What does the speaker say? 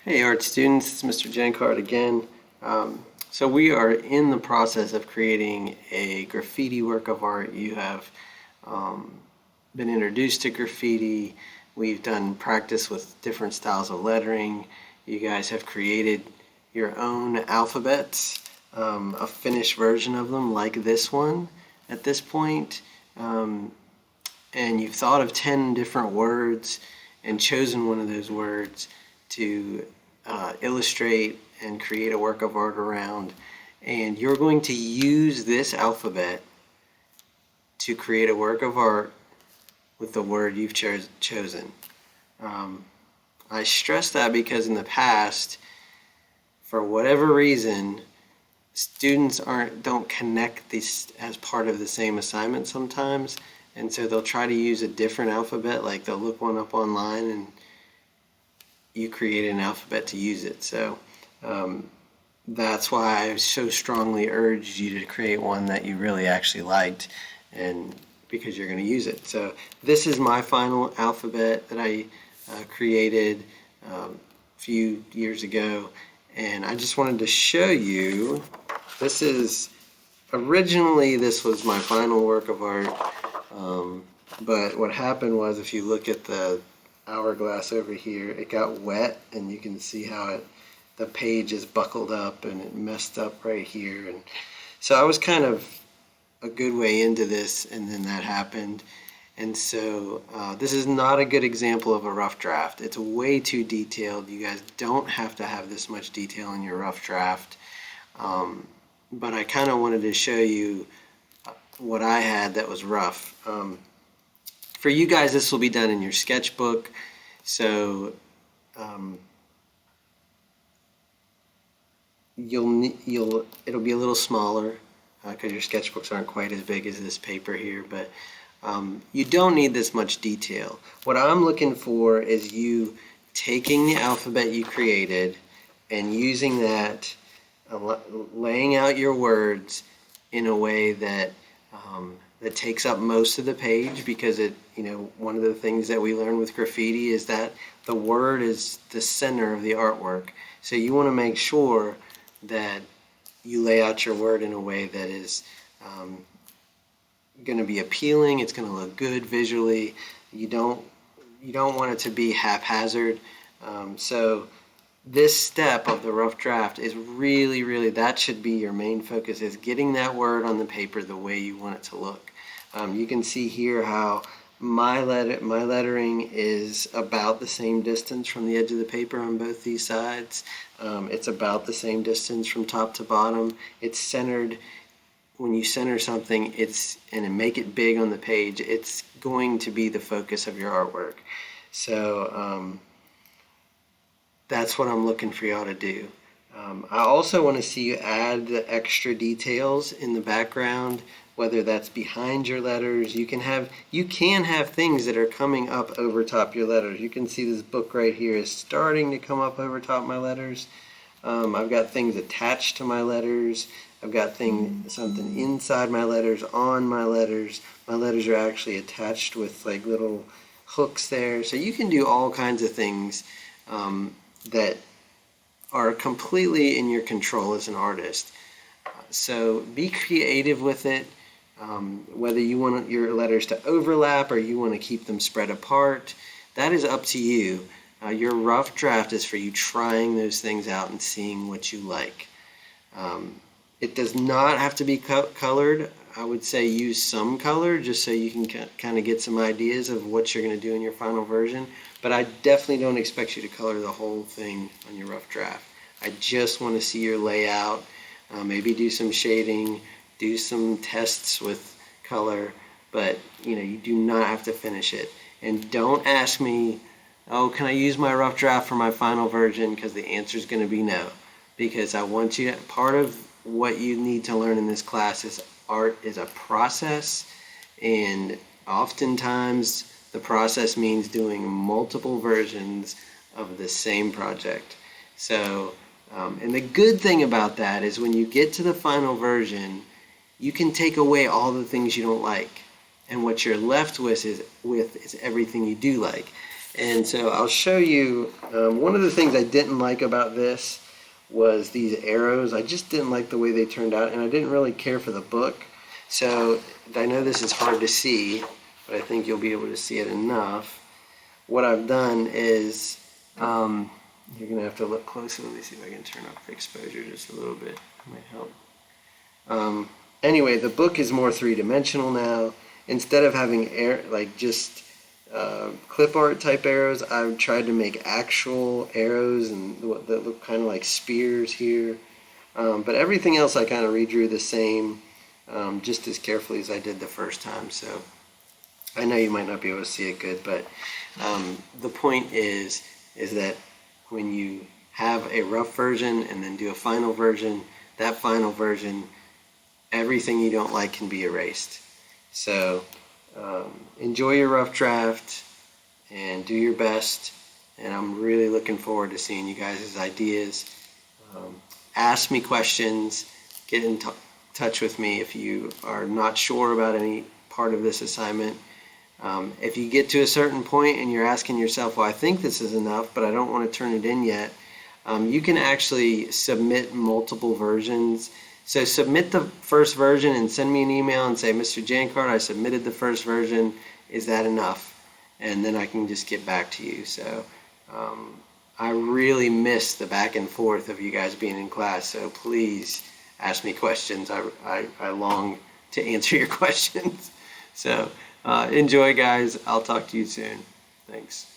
Hey art students, it's Mr. Jankard again. So we are in the process of creating a graffiti work of art. You have been introduced to graffiti. We've done practice with different styles of lettering. You guys have created your own alphabets, a finished version of them like this one at this point. And you've thought of 10 different words and chosen one of those words to illustrate and create a work of art around. And you're going to use this alphabet to create a work of art with the word you've chosen. I stress that because in the past, for whatever reason, students don't connect these as part of the same assignment sometimes, and so they'll try to use a different alphabet, like they'll look one up online and you create an alphabet to use it. So that's why I so strongly urged you to create one that you really actually liked, and because you're going to use it. So this is my final alphabet that I created a few years ago, and I just wanted to show you. This is originally this was my final work of art, but what happened was, if you look at the hourglass over here, it got wet, and you can see how the page is buckled up and it messed up right here. And so I was kind of a good way into this, and then that happened. And so this is not a good example of a rough draft. It's way too detailed. You guys don't have to have this much detail in your rough draft. But I kind of wanted to show you what I had that was rough. For you guys, this will be done in your sketchbook. So it'll be a little smaller because your sketchbooks aren't quite as big as this paper here, but you don't need this much detail. What I'm looking for is you taking the alphabet you created and using that, laying out your words in a way that that takes up most of the page, because one of the things that we learn with graffiti is that the word is the center of the artwork. So you want to make sure that you lay out your word in a way that is going to be appealing. It's going to look good visually. You don't want it to be haphazard. So this step of the rough draft is really, that should be your main focus, is getting that word on the paper the way you want it to look. You can see here how my lettering is about the same distance from the edge of the paper on both these sides. It's about the same distance from top to bottom. It's centered. When you center something, and make it big on the page, it's going to be the focus of your artwork. So that's what I'm looking for y'all to do. I also want to see you add the extra details in the background, whether that's behind your letters. You can have things that are coming up over top your letters. You can see this book right here is starting to come up over top my letters. I've got things attached to my letters. I've got something inside my letters, on my letters. My letters are actually attached with like little hooks there. So you can do all kinds of things that are completely in your control as an artist. So be creative with it. Whether you want your letters to overlap or you want to keep them spread apart, that is up to you. Your rough draft is for you trying those things out and seeing what you like. It does not have to be colored. I would say use some color just so you can kind of get some ideas of what you're going to do in your final version. But I definitely don't expect you to color the whole thing on your rough draft. I just want to see your layout, maybe do some shading, do some tests with color, but you do not have to finish it. And don't ask me, oh, can I use my rough draft for my final version? Because the answer is going to be no. Because I want you to, part of what you need to learn in this class is art is a process, and oftentimes the process means doing multiple versions of the same project. So, and the good thing about that is when you get to the final version, you can take away all the things you don't like, and what you're left with is everything you do like. And so I'll show you, one of the things I didn't like about this was these arrows. I just didn't like the way they turned out, and I didn't really care for the book. So I know this is hard to see, but I think you'll be able to see it enough. What I've done is, you're going to have to look closer. Let me see if I can turn up the exposure just a little bit. It might help. Anyway, the book is more three-dimensional now. Instead of having just clip art type arrows, I've tried to make actual arrows and that look kind of like spears here. But everything else I kind of redrew the same, just as carefully as I did the first time. So I know you might not be able to see it good, but the point is that when you have a rough version and then do a final version, that final version, everything you don't like can be erased. So enjoy your rough draft and do your best, and I'm really looking forward to seeing you guys' ideas. Ask me questions, get in touch with me if you are not sure about any part of this assignment. If you get to a certain point and you're asking yourself, well, I think this is enough, but I don't want to turn it in yet, you can actually submit multiple versions. So submit the first version and send me an email and say, Mr. Jancart, I submitted the first version. Is that enough? And then I can just get back to you. So I really miss the back and forth of you guys being in class. So please ask me questions. I long to answer your questions. So enjoy, guys. I'll talk to you soon. Thanks.